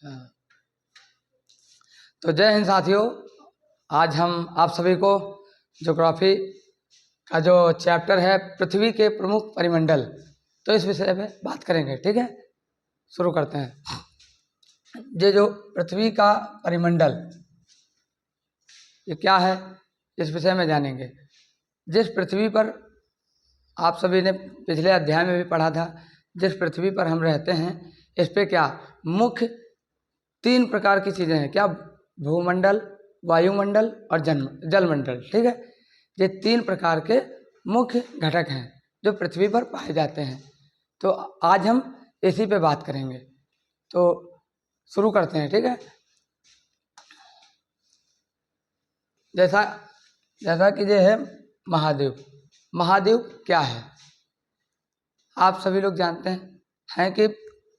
हाँ। तो जय हिंद साथियों, आज हम आप सभी को ज्योग्राफी का जो चैप्टर है पृथ्वी के प्रमुख परिमंडल, तो इस विषय पे बात करेंगे। ठीक है, शुरू करते हैं। ये जो पृथ्वी का परिमंडल ये क्या है, इस विषय में जानेंगे। जिस पृथ्वी पर आप सभी ने पिछले अध्याय में भी पढ़ा था, जिस पृथ्वी पर हम रहते हैं इस पे क्या मुख्य 3 प्रकार की चीज़ें हैं। क्या? भूमंडल, वायुमंडल और जलमंडल। ठीक है, ये 3 प्रकार के मुख्य घटक हैं जो पृथ्वी पर पाए जाते हैं। तो आज हम इसी पे बात करेंगे, तो शुरू करते हैं। ठीक है, जैसा कि ये है महाद्वीप। महाद्वीप क्या है? आप सभी लोग जानते हैं कि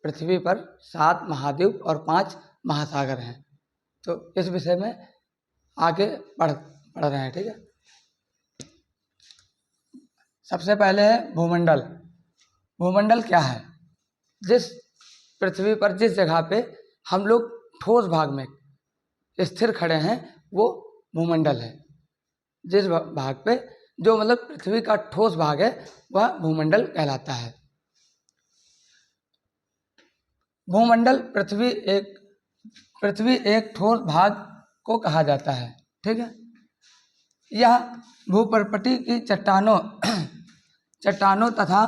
पृथ्वी पर 7 महाद्वीप और 5 महासागर हैं। तो इस विषय में आगे पढ़ रहे हैं। ठीक है, सबसे पहले है भूमंडल। भूमंडल क्या है? जिस पृथ्वी पर जिस जगह पे हम लोग ठोस भाग में स्थिर खड़े हैं वो भूमंडल है। जिस भाग पे जो मतलब पृथ्वी का ठोस भाग है वह भूमंडल कहलाता है। भूमंडल पृथ्वी एक ठोस भाग को कहा जाता है। ठीक है, यह भूपर्पटी की चट्टानों तथा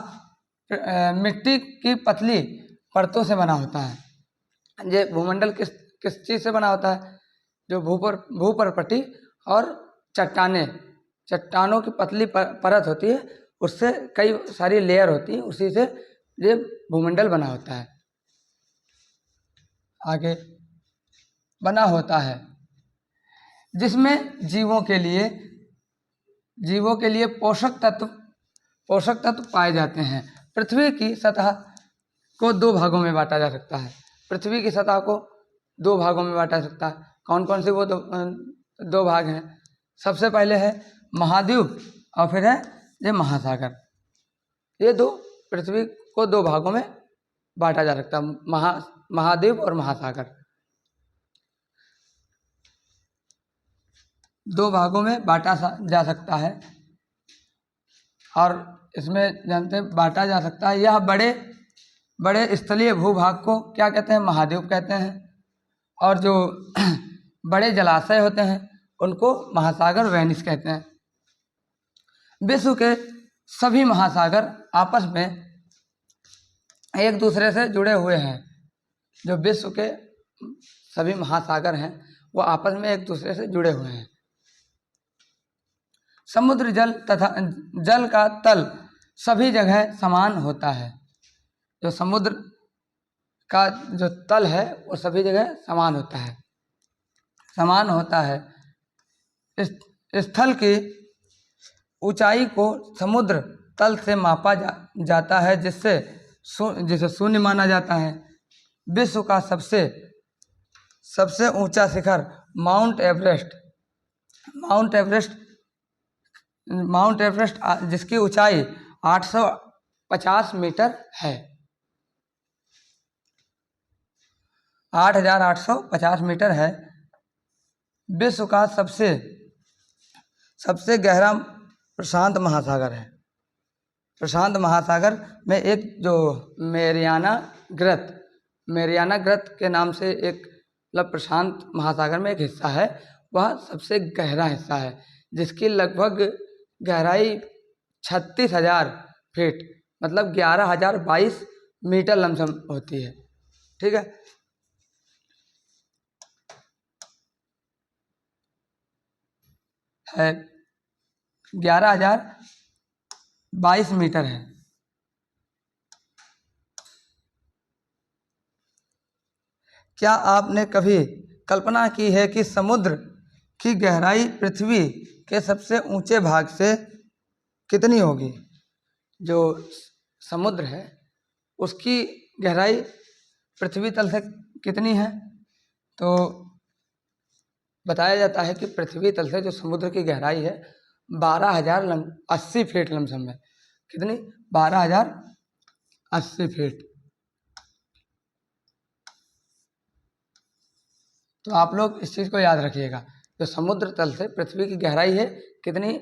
मिट्टी की पतली परतों से बना होता है। ये भूमंडल किस चीज़ से बना होता है? जो भूपर्पटी और चट्टानों की पतली परत होती है, उससे कई सारी लेयर होती है, उसी से ये भूमंडल बना होता है। आगे बना होता है जिसमें जीवों के लिए पोषक तत्व पाए जाते हैं। पृथ्वी की सतह को 2 भागों में बांटा जा सकता है। पृथ्वी की सतह को 2 भागों में बांटा जा सकता है। कौन कौन से वो 2 भाग हैं? सबसे पहले है महाद्वीप और फिर है ये महासागर। ये 2 पृथ्वी को 2 भागों में बांटा जा सकता है, महाद्वीप और महासागर। 2 भागों में बांटा जा सकता है और इसमें जानते हैं बांटा जा सकता है। यह बड़े स्थलीय भूभाग को क्या कहते हैं? महाद्वीप कहते हैं। और जो बड़े जलाशय होते हैं उनको महासागर वेनिस कहते हैं। विश्व के सभी महासागर आपस में एक दूसरे से जुड़े हुए हैं। जो विश्व के सभी महासागर हैं वो आपस में एक दूसरे से जुड़े हुए हैं। समुद्र जल तथा जल का तल सभी जगह समान होता है। जो समुद्र का जो तल है वो सभी जगह समान होता है। स्थल की ऊंचाई को समुद्र तल से मापा जाता है, जिसे शून्य माना जाता है। विश्व का सबसे ऊंचा शिखर माउंट एवरेस्ट जिसकी ऊंचाई 850 मीटर है। 8,850 मीटर है। विश्व का सबसे गहरा प्रशांत महासागर है। प्रशांत महासागर में एक जो मेरियाना ग्रत के नाम से एक मतलब प्रशांत महासागर में एक हिस्सा है, वह सबसे गहरा हिस्सा है, जिसकी लगभग गहराई 36,000 फीट मतलब 11,022 मीटर लमसम होती है। ठीक है, है 11,022 मीटर है। क्या आपने कभी कल्पना की है कि समुद्र की गहराई पृथ्वी के सबसे ऊंचे भाग से कितनी होगी? जो समुद्र है उसकी गहराई पृथ्वी तल से कितनी है? तो बताया जाता है कि पृथ्वी तल से जो समुद्र की गहराई है 12,080 फीट लमसम है। कितनी? 12,080 फीट। तो आप लोग इस चीज़ को याद रखिएगा। जो समुद्र तल से पृथ्वी की गहराई है कितनी,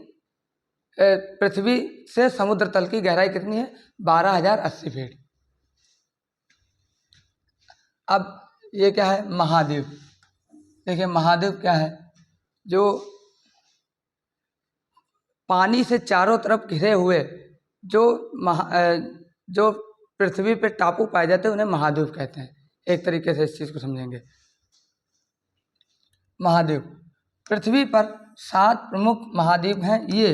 पृथ्वी से समुद्र तल की गहराई कितनी है? 12,080 फीट। अब ये क्या है? महाद्वीप। देखिए महाद्वीप क्या है? जो पानी से चारों तरफ घिरे हुए जो जो पृथ्वी पे टापू पाए जाते हैं उन्हें महाद्वीप कहते हैं। एक तरीके से इस चीज़ को समझेंगे। महाद्वीप, पृथ्वी पर 7 प्रमुख महाद्वीप हैं। ये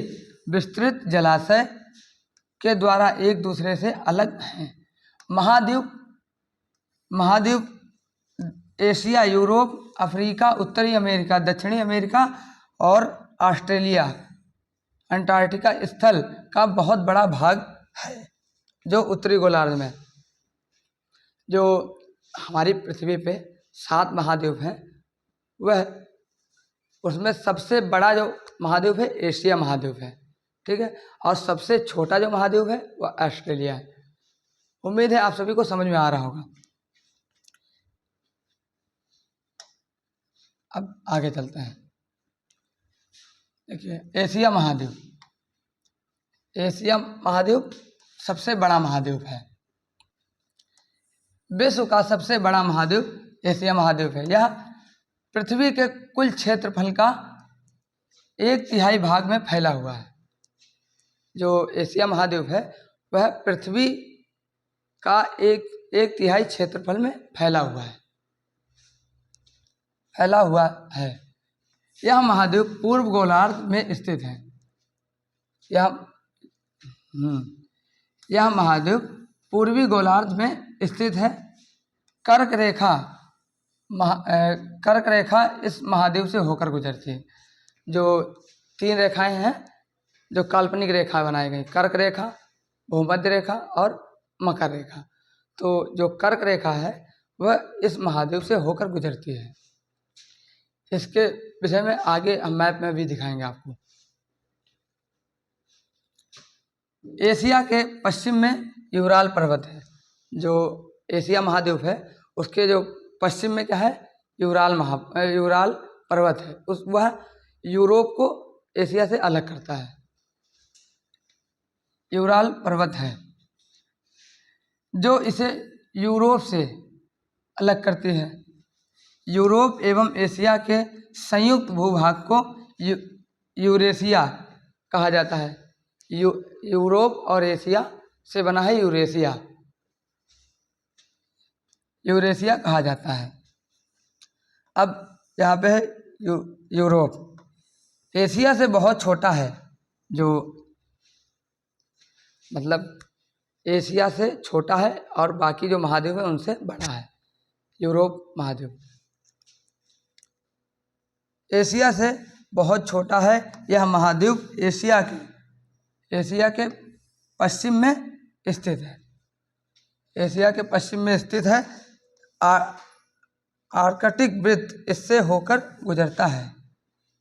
विस्तृत जलाशय के द्वारा एक दूसरे से अलग हैं। महाद्वीप एशिया, यूरोप, अफ्रीका, उत्तरी अमेरिका, दक्षिणी अमेरिका और ऑस्ट्रेलिया, अंटार्कटिका स्थल का बहुत बड़ा भाग है जो उत्तरी गोलार्ध में। जो हमारी पृथ्वी पे 7 महाद्वीप हैं, वह उसमें सबसे बड़ा जो महाद्वीप है एशिया महाद्वीप है, ठीक है। और सबसे छोटा जो महाद्वीप है वह ऑस्ट्रेलिया है। उम्मीद है आप सभी को समझ में आ रहा होगा। अब आगे चलते हैं। देखिए एशिया महाद्वीप, एशिया महाद्वीप सबसे बड़ा महाद्वीप है। विश्व का सबसे बड़ा महाद्वीप एशिया महाद्वीप है। यह पृथ्वी के कुल क्षेत्रफल का 1/3 भाग में फैला हुआ है। जो एशिया महाद्वीप है वह पृथ्वी का 1/3 क्षेत्रफल में फैला हुआ है। यह महाद्वीप पूर्व गोलार्ध में स्थित है। यह महाद्वीप पूर्वी गोलार्ध में स्थित है। कर्क रेखा इस महाद्वीप से होकर गुजरती है। जो 3 रेखाएं हैं जो काल्पनिक रेखा बनाई गई, कर्क रेखा, भूमध्य रेखा और मकर रेखा। तो जो कर्क रेखा है वह इस महाद्वीप से होकर गुजरती है। इसके विषय में आगे हम मैप में भी दिखाएंगे आपको। एशिया के पश्चिम में यूराल पर्वत है। जो एशिया महाद्वीप है उसके जो पश्चिम में क्या है? यूराल पर्वत है। वह यूरोप को एशिया से अलग करता है। यूराल पर्वत है जो इसे यूरोप से अलग करती है। यूरोप एवं एशिया के संयुक्त भूभाग को यूरेशिया कहा जाता है। यूरोप और एशिया से बना है यूरेशिया कहा जाता है। अब यहाँ पे है यूरोप, एशिया से बहुत छोटा है। जो मतलब एशिया से छोटा है और बाकी जो महाद्वीप है उनसे बड़ा है यूरोप महाद्वीप। एशिया से बहुत छोटा है यह महाद्वीप एशिया के पश्चिम में स्थित है। एशिया के पश्चिम में स्थित है। आर्कटिक वृत्त इससे होकर गुजरता है।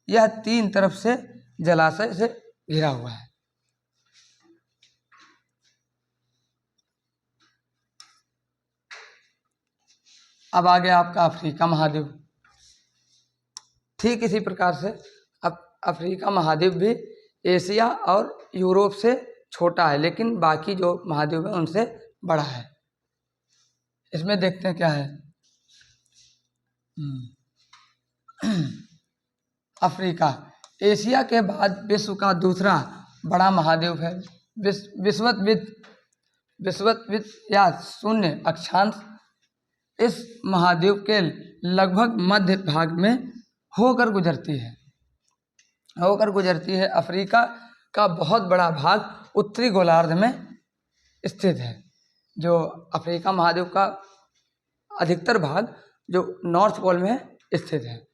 यह 3 तरफ से जलाशय से घिरा हुआ है। अब आगे आपका अफ्रीका महाद्वीप। ठीक इसी प्रकार से अफ्रीका महाद्वीप भी एशिया और यूरोप से छोटा है, लेकिन बाकी जो महाद्वीप है उनसे बड़ा है। इसमें देखते हैं क्या है। अफ्रीका एशिया के बाद विश्व का दूसरा बड़ा महाद्वीप है। विषुवत या शून्य अक्षांश इस महाद्वीप के लगभग मध्य भाग में होकर गुजरती है। अफ्रीका का बहुत बड़ा भाग उत्तरी गोलार्ध में स्थित है। जो अफ्रीका महाद्वीप का अधिकतर भाग जो नॉर्थ पोल में स्थित है।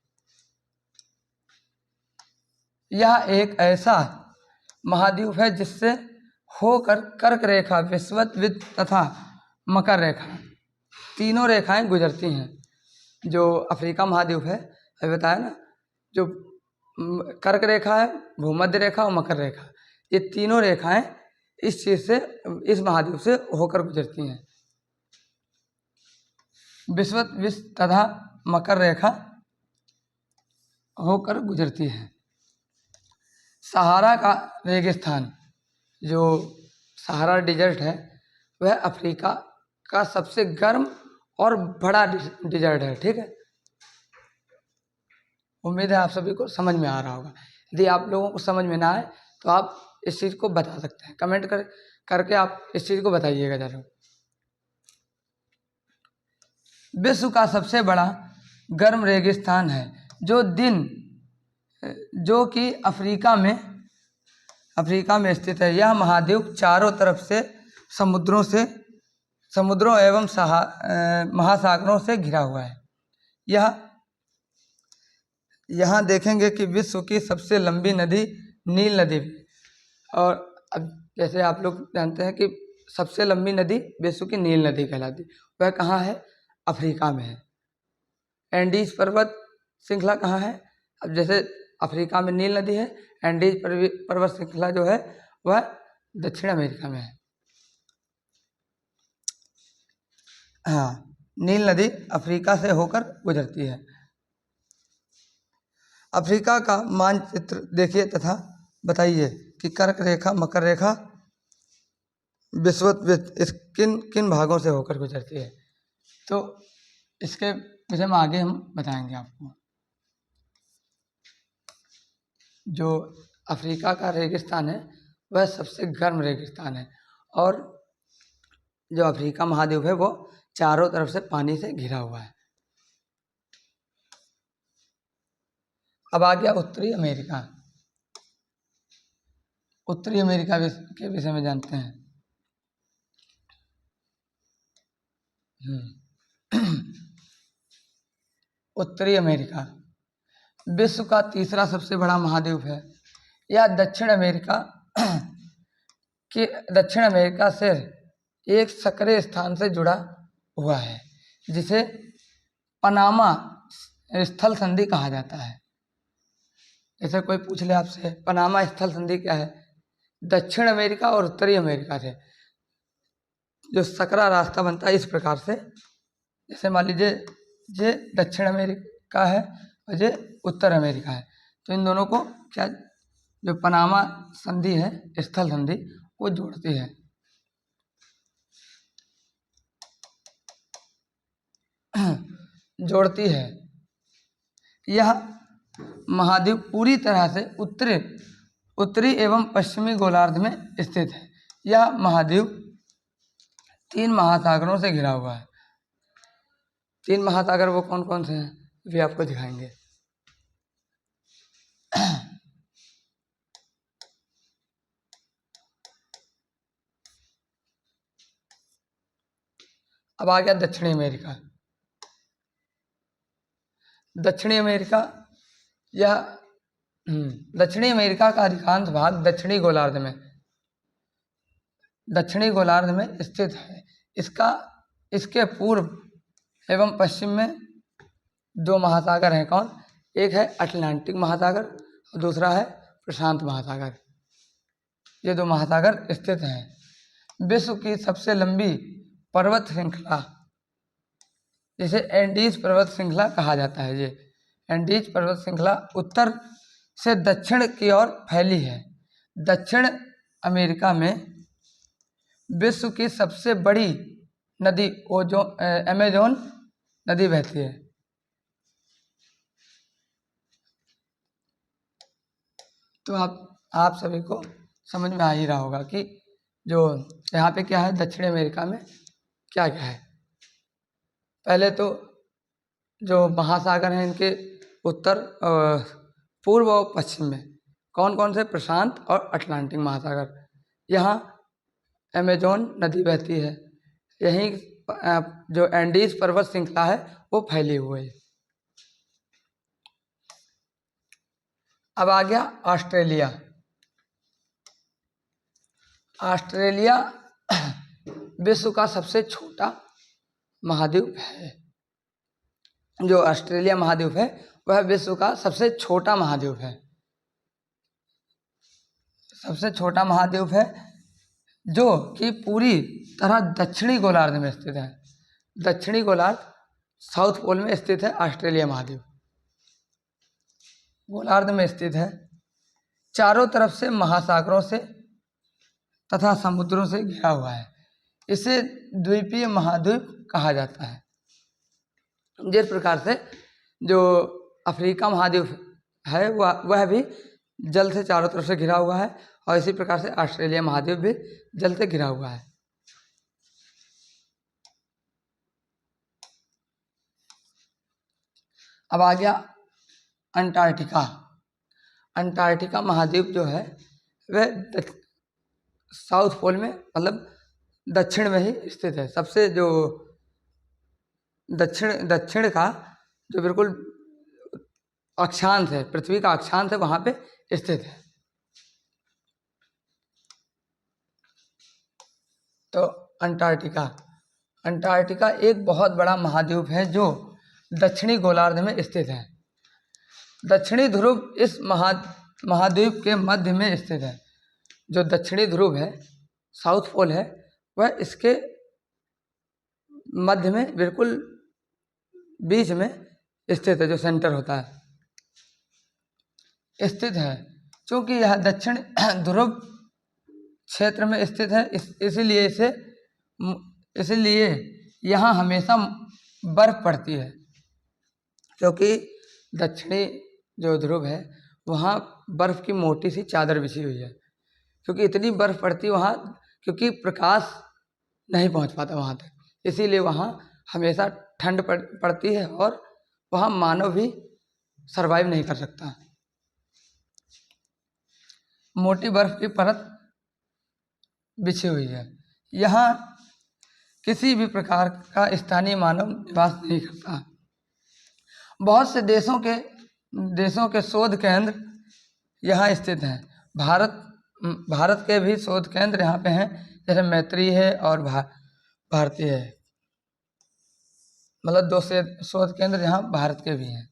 यह एक ऐसा महाद्वीप है जिससे होकर कर्क रेखा, विषुवत तथा मकर रेखा तीनों रेखाएं गुजरती हैं। जो अफ्रीका महाद्वीप है अभी बताया ना, जो कर्क रेखा है, भूमध्य रेखा और मकर रेखा, ये तीनों रेखाएं इस महाद्वीप से होकर गुजरती हैं। विषुवत तथा मकर रेखा होकर गुजरती है। सहारा का रेगिस्तान, जो सहारा डिजर्ट है, वह अफ्रीका का सबसे गर्म और बड़ा डिजर्ट है। ठीक है, उम्मीद है आप सभी को समझ में आ रहा होगा। यदि आप लोगों को समझ में ना आए तो आप इस चीज़ को बता सकते हैं, कमेंट करके आप इस चीज़ को बताइएगा जरूर। विश्व का सबसे बड़ा गर्म रेगिस्तान है जो कि अफ्रीका में स्थित है। यह महाद्वीप चारों तरफ से समुद्रों एवं महासागरों से घिरा हुआ है। यहाँ देखेंगे कि विश्व की सबसे लंबी नदी नील नदी, और अब जैसे आप लोग जानते हैं कि सबसे लंबी नदी विश्व की नील नदी कहलाती, वह कहाँ है? अफ्रीका में है। एंडीज पर्वत श्रृंखला कहाँ है? अब जैसे अफ्रीका में नील नदी है, एंडीज पर्वत श्रृंखला जो है वह दक्षिण अमेरिका में है। हाँ, नील नदी अफ्रीका से होकर गुजरती है। अफ्रीका का मानचित्र देखिए तथा बताइए कि कर्क रेखा, मकर रेखा विषुवत किन किन भागों से होकर गुजरती है। तो इसके विषय में आगे हम बताएंगे आपको। जो अफ्रीका का रेगिस्तान है वह सबसे गर्म रेगिस्तान है, और जो अफ्रीका महाद्वीप है वो चारों तरफ से पानी से घिरा हुआ है। अब आ गया उत्तरी अमेरिका। उत्तरी अमेरिका के विषय में जानते हैं। उत्तरी अमेरिका विश्व का तीसरा सबसे बड़ा महाद्वीप है। यह दक्षिण अमेरिका से एक सक्रिय स्थान से जुड़ा हुआ है जिसे पनामा स्थल संधि कहा जाता है। जैसे कोई पूछ ले आपसे पनामा स्थल संधि क्या है? दक्षिण अमेरिका और उत्तरी अमेरिका से जो सकरा रास्ता बनता है, इस प्रकार से, जैसे मान लीजिए ये दक्षिण अमेरिका है और ये उत्तर अमेरिका है, तो इन दोनों को क्या, जो पनामा संधि है, स्थल संधि, वो जोड़ती है। जोड़ती है। यह महाद्वीप पूरी तरह से उत्तरी एवं पश्चिमी गोलार्ध में स्थित है। यह महाद्वीप 3 महासागरों से घिरा हुआ है। 3 महासागर वो कौन कौन से हैं भी आपको दिखाएंगे। अब आ गया दक्षिणी अमेरिका। दक्षिणी अमेरिका का अधिकांश भाग दक्षिणी गोलार्ध में स्थित है। इसके पूर्व एवं पश्चिम में 2 महासागर हैं। कौन? एक है अटलांटिक महासागर और दूसरा है प्रशांत महासागर। ये 2 महासागर स्थित हैं। विश्व की सबसे लंबी पर्वत श्रृंखला, जिसे एंडीज पर्वत श्रृंखला कहा जाता है, ये एंडीज पर्वत श्रृंखला उत्तर से दक्षिण की ओर फैली है। दक्षिण अमेरिका में विश्व की सबसे बड़ी नदी अमेजोन नदी बहती है। तो आप सभी को समझ में आ ही रहा होगा कि जो यहाँ पे क्या है, दक्षिण अमेरिका में क्या क्या है। पहले तो जो महासागर हैं इनके उत्तर, पूर्व और पश्चिम में कौन कौन से? प्रशांत और अटलांटिक महासागर। यहाँ अमेजोन नदी बहती है। यहीं जो एंडीज पर्वत श्रृंखला है वो फैली हुई है। अब आ गया ऑस्ट्रेलिया। ऑस्ट्रेलिया विश्व का सबसे छोटा महाद्वीप है। जो ऑस्ट्रेलिया महाद्वीप है वह विश्व का सबसे छोटा महाद्वीप है। सबसे छोटा महाद्वीप है जो कि पूरी तरह दक्षिणी गोलार्ध में स्थित है। दक्षिणी गोलार्ध, साउथ पोल में स्थित है ऑस्ट्रेलिया महाद्वीप। गोलार्ध में स्थित है, चारों तरफ से महासागरों से तथा समुद्रों से घिरा हुआ है। इसे द्वीपीय महाद्वीप कहा जाता है। जिस प्रकार से जो अफ्रीका महाद्वीप है वह भी जल से चारों तरफ से घिरा हुआ है, और इसी प्रकार से ऑस्ट्रेलिया महाद्वीप भी जल से घिरा हुआ है। अब आ गया अंटार्कटिका। अंटार्कटिका महाद्वीप जो है वह साउथ पोल में, मतलब दक्षिण में ही स्थित है। सबसे जो दक्षिण का जो बिल्कुल अक्षांश है, पृथ्वी का अक्षांश है, वहाँ पे स्थित है। तो अंटार्कटिका एक बहुत बड़ा महाद्वीप है जो दक्षिणी गोलार्ध में स्थित है। दक्षिणी ध्रुव इस महाद्वीप के मध्य में स्थित है। जो दक्षिणी ध्रुव है, साउथ पोल है, वह इसके मध्य में बिल्कुल बीच में स्थित है, जो सेंटर होता है स्थित है। क्योंकि यह दक्षिण ध्रुव क्षेत्र में स्थित है, इसीलिए यहाँ हमेशा बर्फ पड़ती है। क्योंकि दक्षिणी जो ध्रुव है वहाँ बर्फ की मोटी सी चादर बिछी हुई है। क्योंकि इतनी बर्फ पड़ती है वहाँ, क्योंकि प्रकाश नहीं पहुँच पाता वहाँ तक, इसीलिए वहाँ हमेशा ठंड पड़ती है और वहाँ मानव भी सरवाइव नहीं कर सकता। मोटी बर्फ की परत बिछी हुई है। यहाँ किसी भी प्रकार का स्थानीय मानव निवास नहीं करता। बहुत से देशों के शोध केंद्र यहाँ स्थित हैं। भारत के भी शोध केंद्र यहाँ पे हैं, जैसे मैत्री है और भारतीय है। मतलब 2 से शोध केंद्र यहाँ भारत के भी हैं।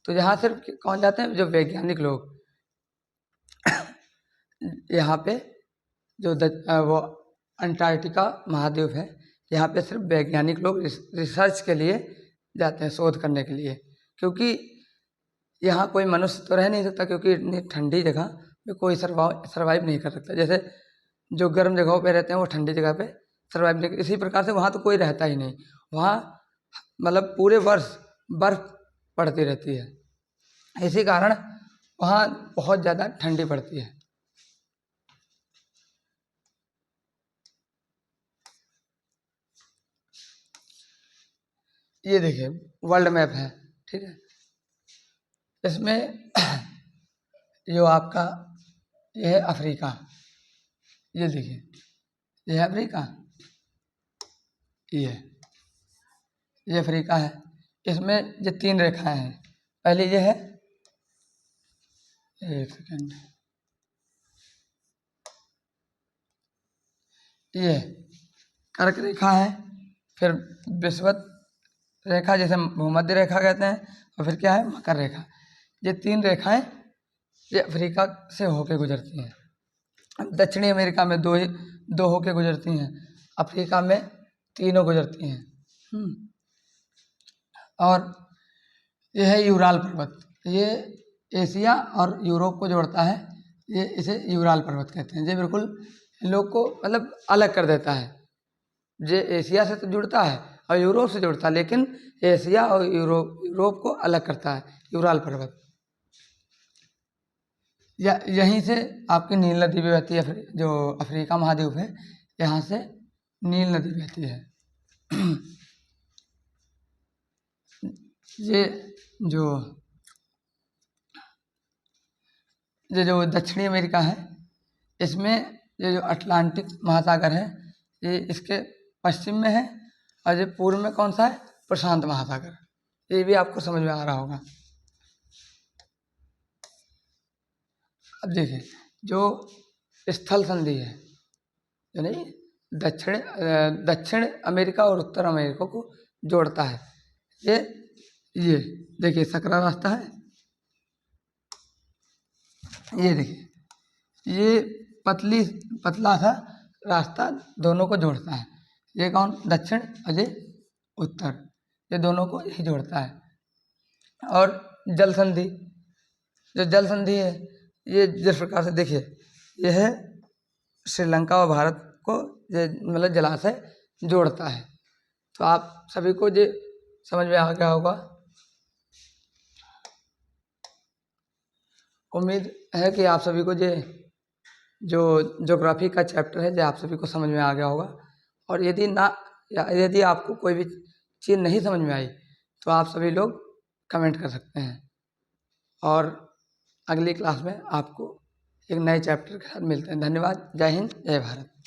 तो यहाँ सिर्फ कौन जाते हैं? जो वैज्ञानिक लोग। यहाँ पे जो वो अंटार्कटिका महाद्वीप है, यहाँ पे सिर्फ वैज्ञानिक लोग रिसर्च के लिए जाते हैं, शोध करने के लिए। क्योंकि यहाँ कोई मनुष्य तो रह नहीं सकता, क्योंकि इतनी ठंडी जगह में कोई सर्वाइव नहीं कर सकता। जैसे जो गर्म जगहों पे रहते हैं वो ठंडी जगह पे सर्वाइव नहीं, इसी प्रकार से वहाँ तो कोई रहता ही नहीं। वहाँ मतलब पूरे वर्ष बर्फ पड़ती रहती है, इसी कारण वहाँ बहुत ज़्यादा ठंडी पड़ती है। ये देखिए वर्ल्ड मैप है, ठीक है। इसमें जो आपका ये है अफ्रीका, ये देखिए ये है अफ्रीका, ये अफ्रीका है। इसमें ये 3 रेखाएं हैं। पहले ये है, एक सेकेंड, ये कर्क रेखा है, फिर विषुवत रेखा जिसे भूमध्य रेखा कहते हैं, और फिर क्या है, मकर रेखा। ये 3 रेखाएं ये अफ्रीका से होके गुजरती हैं। दक्षिणी अमेरिका में 2 होके गुजरती हैं, अफ्रीका में 3 गुजरती हैं। और यह है यूराल पर्वत, ये एशिया और यूरोप को जोड़ता है। ये इसे यूराल पर्वत कहते हैं। ये बिल्कुल इन लोग को मतलब अलग कर देता है। ये एशिया से तो जुड़ता है और यूरोप से जुड़ता है, लेकिन एशिया और यूरोप को अलग करता है यूराल पर्वत। यहीं से आपकी नील नदी भी बहती है। जो अफ्रीका महाद्वीप है, यहाँ से नील नदी बहती है। ये जो दक्षिणी अमेरिका है, इसमें ये जो अटलांटिक महासागर है, ये इसके पश्चिम में है, और ये पूर्व में कौन सा है, प्रशांत महासागर। ये भी आपको समझ में आ रहा होगा। अब देखिए जो स्थल संधि है, जो नहीं दक्षिण अमेरिका और उत्तर अमेरिका को जोड़ता है, ये देखिए सकरा रास्ता है। ये देखिए ये पतला सा रास्ता दोनों को जोड़ता है। ये कौन, दक्षिण और ये उत्तर, ये दोनों को ही जोड़ता है। और जल संधि, जो जल संधि है, ये जिस प्रकार से देखिए, ये है श्रीलंका और भारत को ये मतलब जलाशय जोड़ता है। तो आप सभी को ये समझ में आ गया होगा। उम्मीद है कि आप सभी को ये जो ज्योग्राफी का चैप्टर है, ये आप सभी को समझ में आ गया होगा। और यदि आपको कोई भी चीज़ नहीं समझ में आई तो आप सभी लोग कमेंट कर सकते हैं। और अगली क्लास में आपको एक नए चैप्टर के साथ मिलते हैं। धन्यवाद। जय हिंद, जय भारत।